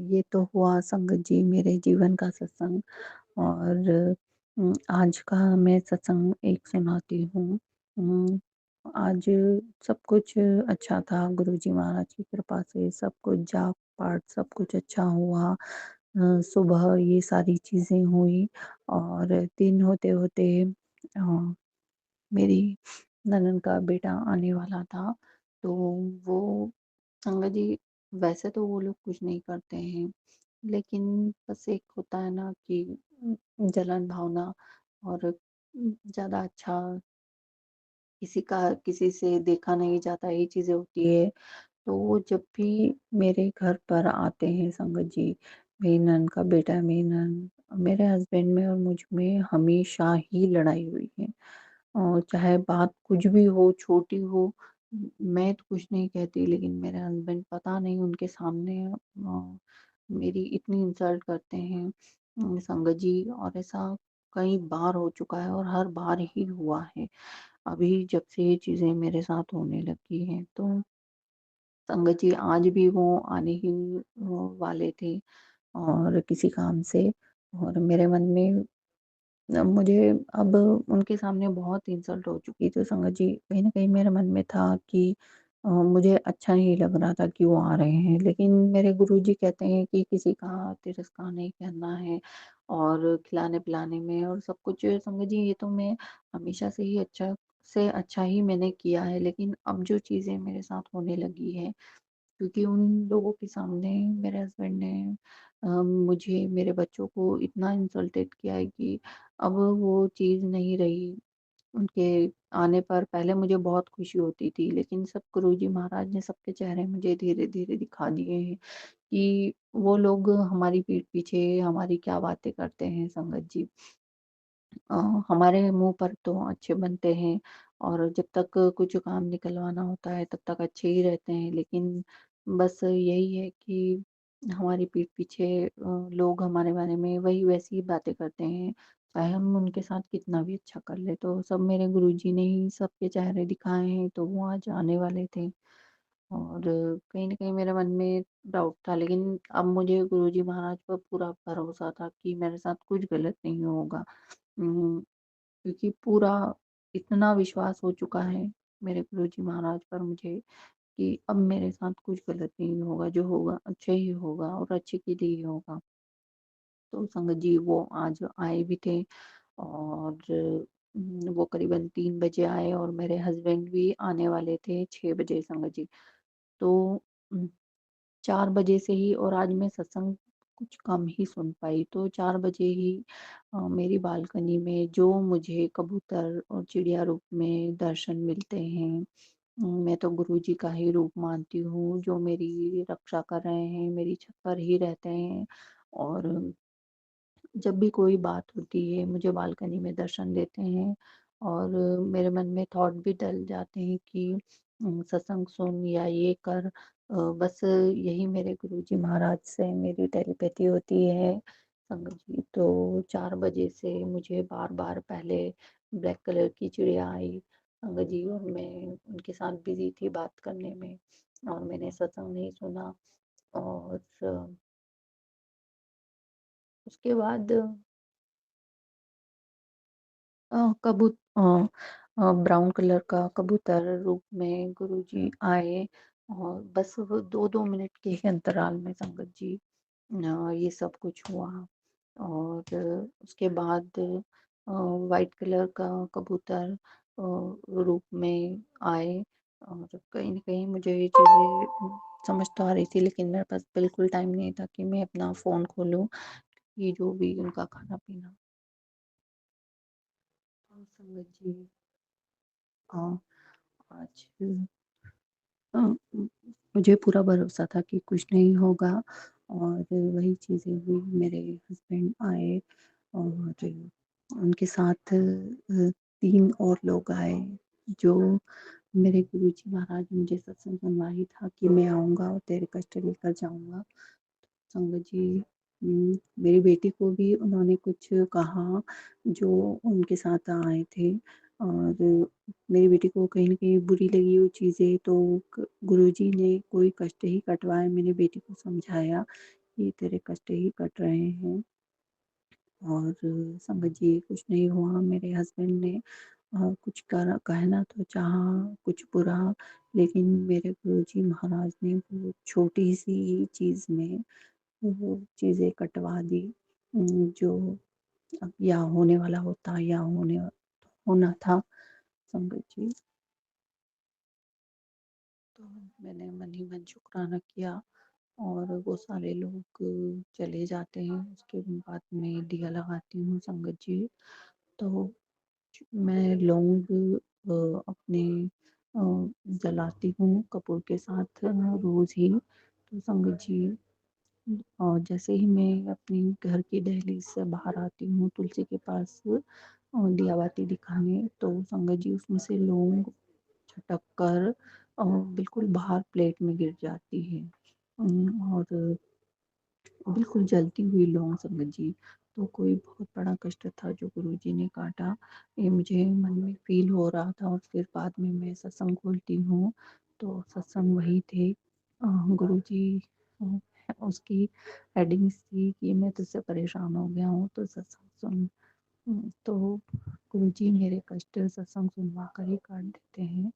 ये तो हुआ संगत जी मेरे जीवन का सत्संग और आज का मैं सत्संग एक सुनाती हूँ। आज सब कुछ अच्छा था गुरुजी महाराज की कृपा से सब कुछ जाप पाठ सब कुछ अच्छा हुआ। सुबह ये सारी चीज़ें हुई और दिन होते-होते अ, मेरी ननंद का बेटा आने वाला था, तो वो संगत जी वैसे तो वो लोग कुछ नहीं करते हैं, लेकिन बस एक होता है ना कि जलन भावना और ज़्यादा अच्छा किसी से देखा नहीं जाता, ये चीज़ें होती है। तो वो जब भी मेरे घर पर आते हैं संगत जी, मेरी ननद का बेटा, मेरी ननद मेरे हस्बैंड में और मुझ में हमेशा ही लड़ाई हुई है। चाहे बात कुछ भी हो, छोटी हो, मैं तो कुछ नहीं कहती लेकिन मेरे हस्बैंड पता नहीं उनके सामने मेरी इतनी इंसल्ट करते हैं संगत जी और ऐसा कई बार हो चुका है और हर बार ही हुआ है। अभी जब से ये चीज़ें मेरे साथ होने लगी हैं तो संगत जी आज भी वो आने ही वाले थे और किसी काम से और मेरे मन में मुझे अब उनके सामने बहुत इंसल्ट हो चुकी थी संगत जी। कहीं न कहीं मेरे मन में था कि मुझे अच्छा नहीं लग रहा था कि वो आ रहे हैं। लेकिन मेरे गुरुजी कहते हैं कि किसी का तिरस्कार नहीं करना है और खिलाने-पिलाने में और सब कुछ संगत जी ये तो मैं हमेशा से ही अच्छा से अच्छा ही मैंने किया है। लेकिन अब जो चीज़ें मेरे साथ होने लगी हैं क्योंकि उन लोगों के सामने मेरे हस्बैंड ने मुझे मेरे बच्चों को इतना इंसल्टेड किया है कि अब वो चीज़ नहीं रही। उनके आने पर पहले मुझे बहुत खुशी होती थी, लेकिन सब गुरुजी महाराज ने सबके चेहरे मुझे धीरे-धीरे दिखा दिए हैं कि वो लोग हमारी पीठ पीछे हमारी क्या बातें करते हैं संगत जी। अ, हमारे मुँह पर तो अच्छे बनते हैं और जब तक कुछ काम निकलवाना होता है तब तक अच्छे ही रहते हैं। लेकिन बस यही है कि हमारी पीठ पीछे लोग हमारे बारे में वही वैसी ही बातें करते हैं। चाहे हम उनके साथ कितना भी अच्छा कर लें। तो सब मेरे गुरुजी ने ही सबके चेहरे दिखाए हैं तो वो आज आने वाले थे। और कहीं न कहीं मेरे मन में डाउट था लेकिन अब मुझे गुरुजी महाराज पर पूरा भरोसा था कि मेरे साथ कुछ गलत नहीं होगा। उम, क्योंकि पूरा इतना विश्वास हो चुका है मेरे गुरुजी महाराज पर मुझे कि अब मेरे साथ कुछ गलत नहीं होगा, जो होगा अच्छा ही होगा और अच्छे के लिए ही होगा। तो संगत जी वो आज आए भी थे और वो करीबन 3 बजे आए और मेरे हस्बैंड भी आने वाले थे 6 बजे संगत जी। तो उम, 4 बजे से ही और आज मैं सत्संग कुछ कम ही सुन पाई, तो 4 बजे ही मेरी बालकनी में जो मुझे कबूतर और चिड़िया रूप में दर्शन मिलते हैं, मैं तो गुरुजी का ही रूप मानती हूँ, जो मेरी रक्षा कर रहे हैं, मेरी छत पर ही रहते हैं और जब भी कोई बात होती है मुझे बालकनी में दर्शन देते हैं और मेरे मन में थॉट भी डल जाते हैं कि सत्संग सुन या ये कर बस यही मेरे गुरुजी महाराज से मेरी टेलीपैथी होती है संगत जी। तो 4 बजे से मुझे बार-बार पहले ब्लैक कलर की चिड़िया आई संगत जी और मैं उनके साथ बिज़ी थी बात करने में और मैंने सत्संग नहीं सुना और उसके बाद अ, कबूत ब्राउन कलर का कबूतर रूप में गुरुजी आए और बस वो 2-2 मिनट के ही अंतराल में संगत जी ये सब कुछ हुआ और उसके बाद वाइट कलर का कबूतर रूप में आए और कहीं न कहीं मुझे ये चीज़ें समझ तो आ रही थी, लेकिन मेरे पास बिल्कुल टाइम नहीं था कि मैं अपना फ़ोन खोलूँ, ये जो भी उनका खाना-पीना। तो संगत जी, हाँ, आज अ, उम, मुझे पूरा भरोसा था कि कुछ नहीं होगा, और वही चीज़ें हुई। मेरे हस्बैंड आए और उनके साथ 3 और लोग आए, जो मेरे गुरुजी महाराज ने मुझे सत्संग सुनवाई था कि मैं आऊँगा और तेरे कष्ट लेकर जाऊँगा। संगत जी, मेरी बेटी को भी उन्होंने कुछ कहा, जो उनके साथ आए थे, और मेरी बेटी को कहीं न कहीं बुरी लगी वो चीज़ें, तो ग गुरुजी ने कोई कष्ट ही कटवाए। मैंने बेटी को समझाया कि तेरे कष्ट ही कट रहे हैं, और संगत जी कुछ नहीं हुआ। मेरे हस्बैंड ने कुछ कहना तो चाहा, कुछ बुरा, लेकिन मेरे गुरुजी महाराज ने वो छोटी-सी चीज़ में वो चीज़ें कटवा दी, जो अब या होने वाला होता या होना था। संगत जी, तो मैंने मन ही मन शुक्राना किया, और वो सारे लोग चले जाते हैं। उसके बाद मैं दिया लगाती हूँ संगत जी। तो मैं लौंग अपने जलाती हूँ कपूर के साथ रोज़ ही। तो संगत जी, और जैसे ही मैं अपनी घर की दहलीज से बाहर आती हूँ तुलसी के पास दिया बाती दिखाने, तो संगत जी उसमें से लौंग छटक कर बिल्कुल बाहर प्लेट में गिर जाती है। और बिल्कुल जलती हुई लौंग संगत जी। तो कोई बहुत बड़ा कष्ट था जो गुरुजी ने काटा, ये मुझे मन में फ़ील हो रहा था, और फिर बाद में मैं सत्संग खोलती हूँ, तो सत्संग वही थे। गुरुजी अ, उसकी हेडिंग्स थी कि मैं तुझसे परेशान हो गया हूँ, तो सत्संग सुन। तो गुरुजी मेरे कष्ट सत्संग सुनवा कर ही काट देते हैं।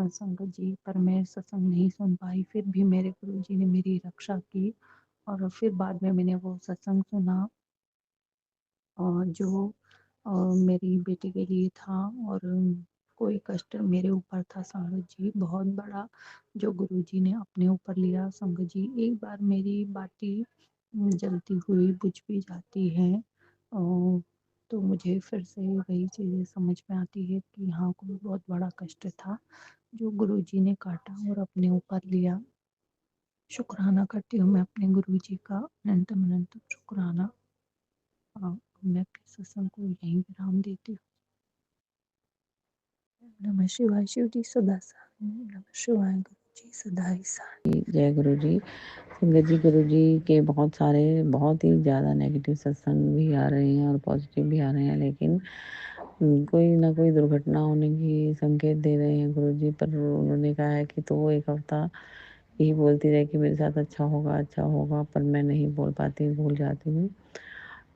संगत जी, पर मैं सत्संग नहीं सुन पाई, फिर भी मेरे गुरुजी ने मेरी रक्षा की, और फिर बाद में मैंने वो सत्संग सुना, जो मेरी बेटी के लिए था, और कोई कष्ट मेरे ऊपर था संगत जी बहुत बड़ा, जो गुरुजी ने अपने ऊपर लिया। संगत जी, एक बार मेरी बाती जलती हुई बुझ भी जाती है, तो मुझे फिर से वही चीज़ें समझ में आती है कि हाँ, कोई बहुत बड़ा कष्ट था जो गुरुजी ने काटा और अपने ऊपर लिया। शुक्राना करती हूँ मैं अपने गुरुजी का, अनंतम अनंतम शुक्राना। मैं अपने सत्संग को यहीं विराम देती हूँ। नमः शिवाय। शिव जी सदा सहाय। नमः शिवाय। गुरु जी सदा ही सहाय। जय गुरु जी। संगत जी, गुरु जी के बहुत सारे बहुत ही ज़्यादा नेगेटिव सत्संग भी आ रहे हैं और पॉजिटिव भी आ रहे हैं, लेकिन कोई ना कोई दुर्घटना होने की संकेत दे रहे हैं गुरु जी। पर उन्होंने कहा है कि तो एक हफ्ता यही बोलती रहे कि मेरे साथ अच्छा होगा अच्छा होगा, पर मैं नहीं बोल पाती, भूल जाती हूँ।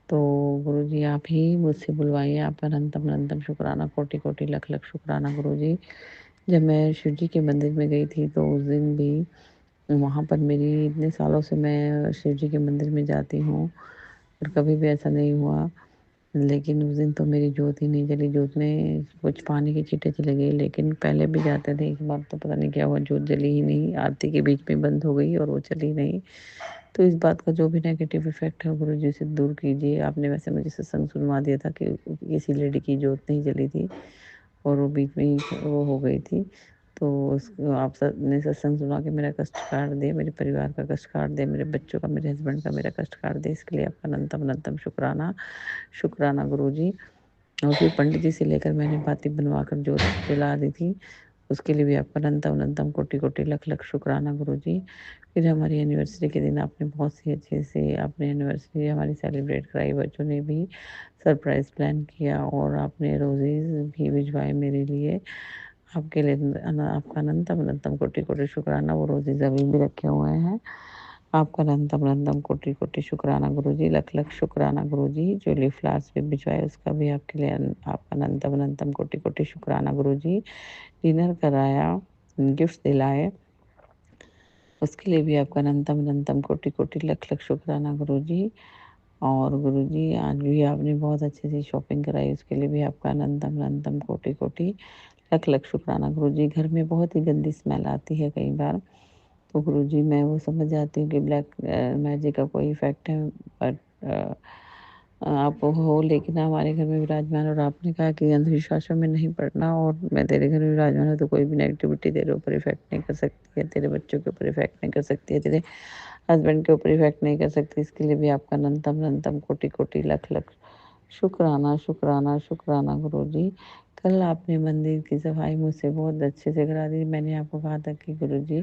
तो गुरुजी आप ही मुझसे बुलवाइए। आपका अनंतम अनंतम शुक्राना, कोटि कोटि लख लख शुक्राना गुरुजी। जब मैं शिव जी के मंदिर में गई थी तो उस दिन भी वहाँ पर मेरी इतने सालों से मैं शिव जी के मंदिर में जाती हूँ और कभी भी ऐसा नहीं हुआ, लेकिन उस दिन तो मेरी जोत ही नहीं जली। जोत में कुछ पानी की छींटे चले गई, लेकिन पहले भी जाते थे। एक बार तो पता नहीं क्या हुआ, जोत जली ही नहीं, आरती के बीच में बंद हो गई और वो चली नहीं। तो इस बात का जो भी नेगेटिव इफ़ेक्ट है गुरु जी से दूर कीजिए। आपने वैसे मुझे सत्संग सुनवा दिया था कि किसी लेडी की जोत नहीं जली थी और वो बीच में ही वो हो गई थी। तो आप ने सत्संग सुना के मेरा कष्ट काट दिया, मेरे परिवार का कष्ट काट दिया, मेरे बच्चों का, मेरे हस्बैंड का मेरा कष्ट काट दिया। इसके लिए आपका अनंतम अनंतम शुक्राना, शुक्राना गुरु जी। और फिर पंडित जी से लेकर मैंने बाती बनवा कर जोत जला दी थी, उसके लिए भी आपका अनंतम अनंतम कोटि कोटि लख लख शुक्राना गुरु जी। फिर हमारी एनिवर्सरी के दिन आपने बहुत सी अच्छे से आपने एनिवर्सरी हमारी सेलिब्रेट कराई, बच्चों ने भी सरप्राइज़ प्लान किया और आपने रोज़ेज़ भी भिजवाए मेरे लिए। आपके लिए आपका अनंतम अनंतम कोटि कोटि शुक्राना। वो रोज़ेज़ अभी भी रखे हुए हैं। आपका अनंतम अनंतम कोटि कोटि शुक्राना गुरु जी, लख लख शुक्राना गुरु जी। जो ली फ्लावर्स पे भिजवाए उसका भी आपके लिए आपका अनंतम अनंतम कोटि कोटि शुक्राना गुरु जी। डिनर कराया, गिफ्ट दिलाए, उसके लिए भी आपका अनंतम अनंतम कोटि कोटि लख लख शुक्राना गुरु जी। और गुरु जी आज भी आपने बहुत अच्छे से शॉपिंग कराई, उसके लिए भी आपका अनंतम अनंतम कोटि कोटि लख लख शुक्राना गुरुजी। घर में बहुत ही गंदी स्मेल आती है कई बार, तो गुरुजी मैं वो समझ जाती हूँ कि ब्लैक मैजिक का कोई इफ़ेक्ट है, बट आप हो लेकिन हमारे घर में विराजमान, और आपने कहा कि अंधविश्वासों में नहीं पड़ना, और मैं तेरे घर में विराजमान हूँ तो कोई भी नेगेटिविटी तेरे ऊपर इफ़ेक्ट नहीं कर सकती है, तेरे बच्चों के ऊपर इफ़ेक्ट नहीं कर सकती है, तेरे हस्बैंड के ऊपर इफ़ेक्ट नहीं कर सकती। इसके लिए भी आपका अनंतम अनंतम कोटि कोटि लख लख शुक्राना शुक्राना शुक्राना गुरुजी। कल आपने मंदिर की सफाई मुझसे बहुत अच्छे से करा दी। मैंने आपको कहा था कि गुरुजी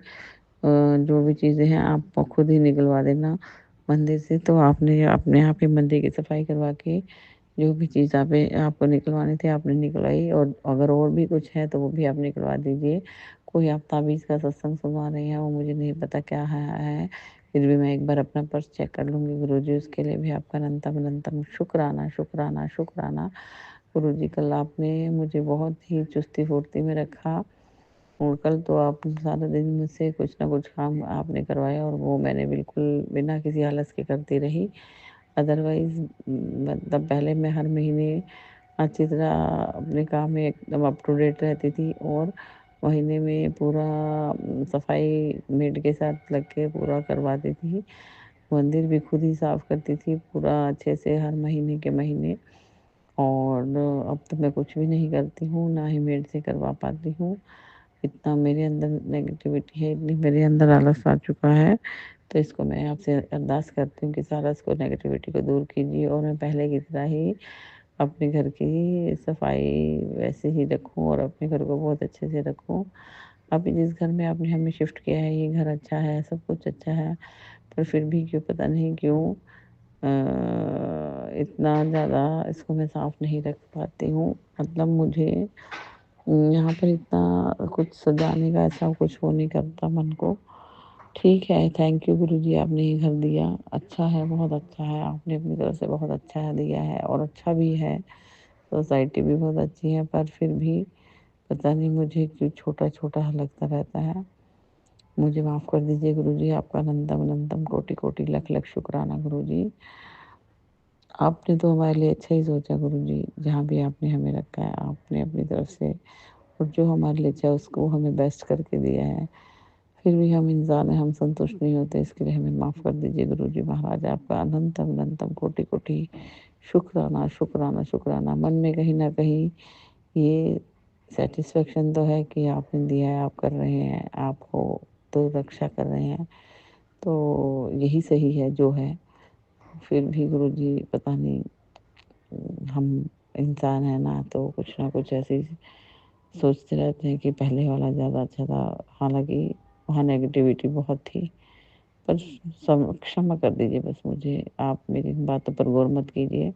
जो भी चीज़ें हैं आप खुद ही निकलवा देना मंदिर से, तो आपने अपने आप ही मंदिर की सफाई करवा के जो भी चीज़ आपको निकलवानी थी आपने निकलवाई, और अगर और भी कुछ है तो वो भी आप निकलवा दीजिए। कोई आप ताबीज़ का सत्संग सुनवा रही हैं, वो मुझे नहीं पता क्या है, फिर भी मैं एक बार अपना पर्स चेक कर लूँगी गुरुजी। उसके लिए भी आपका अनंतम अनंतम शुक्राना शुक्राना शुक्राना गुरुजी। कल आपने मुझे बहुत ही चुस्ती फुर्ती में रखा, और कल तो आप सारा दिन मुझसे कुछ ना कुछ काम आपने करवाया, और वो मैंने बिल्कुल बिना किसी आलस के करती रही। अदरवाइज़ मतलब पहले मैं हर महीने अच्छी तरह अपने काम में एकदम अप टू डेट रहती थी, और महीने में पूरा सफाई मेड के साथ लग के पूरा करवाती थी। मंदिर भी खुद ही साफ़ करती थी पूरा अच्छे से हर महीने के महीने, और अब तो मैं कुछ भी नहीं करती हूँ, ना ही मेड से करवा पाती हूँ। इतना मेरे अंदर नेगेटिविटी है, इतनी मेरे अंदर आलस आ चुका है, तो इसको मैं आपसे अरदास करती हूँ कि सारा इसको नेगेटिविटी को दूर कीजिए, और मैं पहले की तरह ही अपने घर की सफाई वैसे ही रखूँ, और अपने घर को बहुत अच्छे से रखूँ। अभी जिस घर में आपने हमें शिफ्ट किया है, ये घर अच्छा है, सब कुछ अच्छा है, पर फिर भी क्यों पता नहीं क्यों इतना ज़्यादा इसको मैं साफ़ नहीं रख पाती हूँ। मतलब मुझे यहाँ पर इतना कुछ सजाने का ऐसा कुछ वो नहीं करता मन को। ठीक है, थैंक यू गुरुजी, आपने ये घर दिया, अच्छा है, बहुत अच्छा है, आपने अपनी तरफ से बहुत अच्छा दिया है, और अच्छा भी है, सोसाइटी भी बहुत अच्छी है, पर फिर भी पता नहीं मुझे क्यों छोटा-छोटा लगता रहता है। मुझे माफ़ कर दीजिए गुरुजी, आपका अनंतम अनंतम कोटि कोटि लख लख शुक्राना गुरुजी। आपने तो हमारे लिए अच्छा ही सोचा गुरुजी, जहाँ भी आपने हमें रखा है, आपने अपनी तरफ से, और जो हमारे लिए अच्छा है उसको हमें बेस्ट करके दिया है। फिर भी हम इंसान हैं, हम संतुष्ट नहीं होते, इसके लिए हमें माफ़ कर दीजिए गुरुजी महाराज। आपका अनंतम अनंतम कोटि कोटि शुक्राना शुक्राना शुक्राना। मन में कहीं न कहीं ये सैटिस्फैक्शन तो है कि आपने दिया है, आप कर रहे हैं, आप हो तो रक्षा कर रहे हैं, तो यही सही है जो है। फिर भी गुरुजी पता नहीं हम इंसान हैं ना, तो कुछ ना कुछ ऐसे ही सोचते रहते हैं कि पहले वाला ज़्यादा अच्छा था। हालाँकि वहाँ नेगेटिविटी बहुत थी, पर क्षमा कर दीजिए बस मुझे। आप मेरी इन बातों पर गौर मत कीजिए।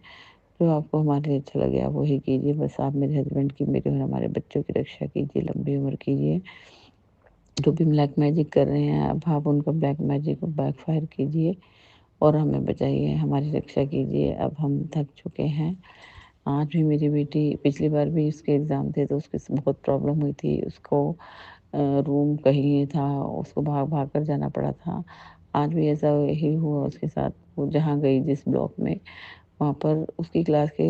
जो आपको हमारे लिए अच्छा लगे आप वही कीजिए। बस आप मेरे हस्बैंड की, मेरे और हमारे बच्चों की रक्षा कीजिए, लंबी उम्र कीजिए। जो भी ब्लैक मैजिक कर रहे हैं, अब आप उनका ब्लैक मैजिक को बैकफायर कीजिए, और हमें बचाइए, हमारी रक्षा कीजिए। अब हम थक चुके हैं। आज भी मेरी बेटी, पिछली बार भी उसके एग्ज़ाम थे तो उसकी बहुत प्रॉब्लम हुई थी। उसको रूम कहीं था, उसको भाग-भाग कर जाना पड़ा था। आज भी ऐसा ही हुआ उसके साथ। वो जहाँ गई जिस ब्लॉक में, वहाँ पर उसकी क्लास के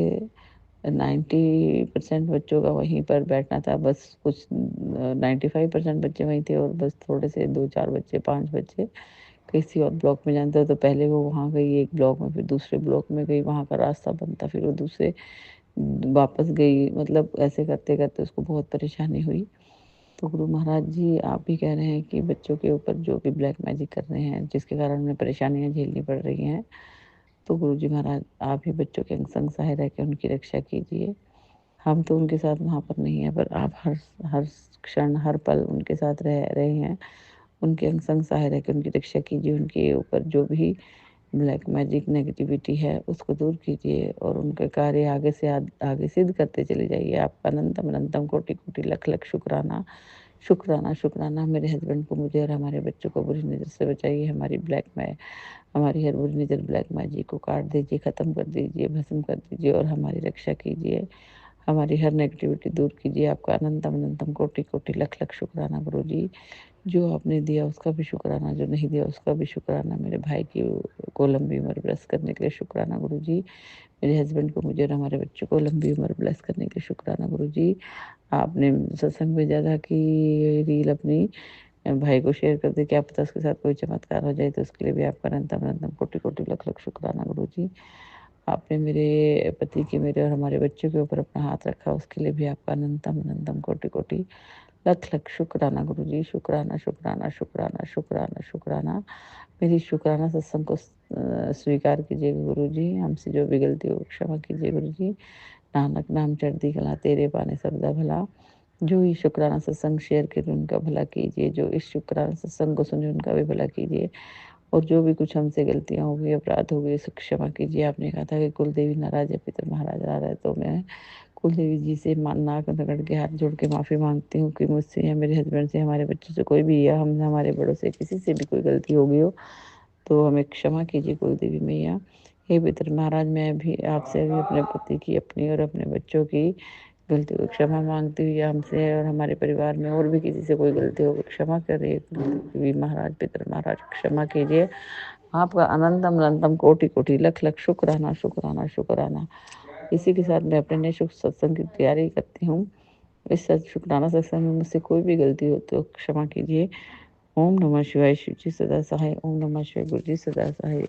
90% बच्चों का वहीं पर बैठना था। बस कुछ 95% बच्चे वहीं थे, और बस थोड़े से 2-4 बच्चे, 5 बच्चे किसी और ब्लॉक में जाते, तो पहले वो वहाँ गई एक ब्लॉक में, फिर दूसरे ब्लॉक में गई, वहाँ का रास्ता बंद था, फिर वो दूसरे वापस गई। मतलब ऐसे करते-करते उसको बहुत परेशानी हुई। तो गुरु महाराज जी आप भी कह रहे हैं कि बच्चों के ऊपर जो भी ब्लैक मैजिक कर रहे हैं, जिसके कारण उन्हें परेशानियाँ झेलनी पड़ रही हैं, तो गुरुजी महाराज आप ही बच्चों के संग सहाय रह के उनकी रक्षा कीजिए। हम तो उनके साथ वहाँ पर नहीं हैं, पर आप हर हर क्षण, हर पल उनके साथ रह रहे हैं। उनके संग सहाय रह के उनकी रक्षा कीजिए। उनके ऊपर जो भी ब्लैक मैजिक नेगेटिविटी है उसको दूर कीजिए, और उनके कार्य आगे से आगे सिद्ध करते चले जाइए। आपका अनंतम अनंतम कोटि कोटि लख लख शुक्राना शुक्राना शुक्राना। मेरे हस्बैंड को, मुझे और हमारे बच्चों को बुरी नज़र से बचाइए। हमारी हर बुरी नज़र ब्लैक मैजिक को काट दीजिए, ख़त्म कर दीजिए, भस्म कर दीजिए, और हमारी रक्षा कीजिए। हमारी हर नेगेटिविटी दूर कीजिए। आपका अनंतम अनंतम कोटि कोटि लख लख शुक्राना गुरुजी। जो आपने दिया उसका भी शुक्राना, जो नहीं दिया उसका भी शुक्राना। मेरे भाई की को लंबी उम्र ब्लेस करने के लिए शुक्राना गुरुजी। मेरे हस्बैंड को, मुझे और हमारे बच्चों को लंबी उम्र ब्लेस करने के लिए शुक्राना गुरुजी। आपने सत्संग भेजा था कि ये रील अपनी भाई को शेयर कर दे, क्या पता उसके साथ कोई चमत्कार हो जाए, तो उसके लिए भी आपका अनंतम अनंतम कोटि कोटि लख लख शुक्राना गुरुजी। आपने मेरे पति के, मेरे और हमारे बच्चों के ऊपर अपना हाथ रखा, उसके लिए भी आपका अनंतम अनंतम कोटि कोटि लख लख शुक्राना गुरुजी। शुक्राना शुक्राना शुक्राना शुक्राना शुक्राना। मेरी शुक्राना सत्संग को स्वीकार कीजिएगा गुरुजी। हमसे जो भी गलती हो क्षमा कीजिए गुरुजी। नानक नाम चढ़ती कला तेरे पाने सबदा भला। जो ही शुक्राना सत्संग शेयर करे उनका भला कीजिए, जो इस शुक्राना सत्संग को सुने उनका भी भला कीजिए, और जो भी कुछ हमसे गलतियां हो गई, अपराध हो गए, उसे क्षमा कीजिए। आपने कहा था कि कुल देवी नाराज है, पितर महाराज आ रहा है, तो मैं कुल देवी जी से नाक रगड़ के हाथ जोड़ के माफ़ी मांगती हूँ कि मुझसे या मेरे हस्बैंड से, हमारे बच्चों से, कोई भी, या हम हमारे बड़ों से किसी से भी कोई गलती हो गई हो तो हमें क्षमा कीजिए कुल देवी मैया। हे पितर महाराज, मैं भी आपसे भी अपने पति की, अपनी और अपने बच्चों की गलती को क्षमा मांगती हुई, या हमसे और हमारे परिवार में और भी किसी से कोई गलती हो क्षमा करिए देवी महाराज, पितर महाराज क्षमा कीजिए। आपका अनंतम अनंतम कोटि कोटि लख लख शुक्राना शुक्राना शुक्राना। इसी के साथ मैं अपने नए शुभ सत्संग की तैयारी करती हूँ। इस शुक्राना सत्संग में मुझसे कोई भी गलती हो तो क्षमा कीजिए। ओम नमः शिवाय। शिव जी सदा सहाय। ओम नमः शिवाय। गुरु जी सदा सहाय।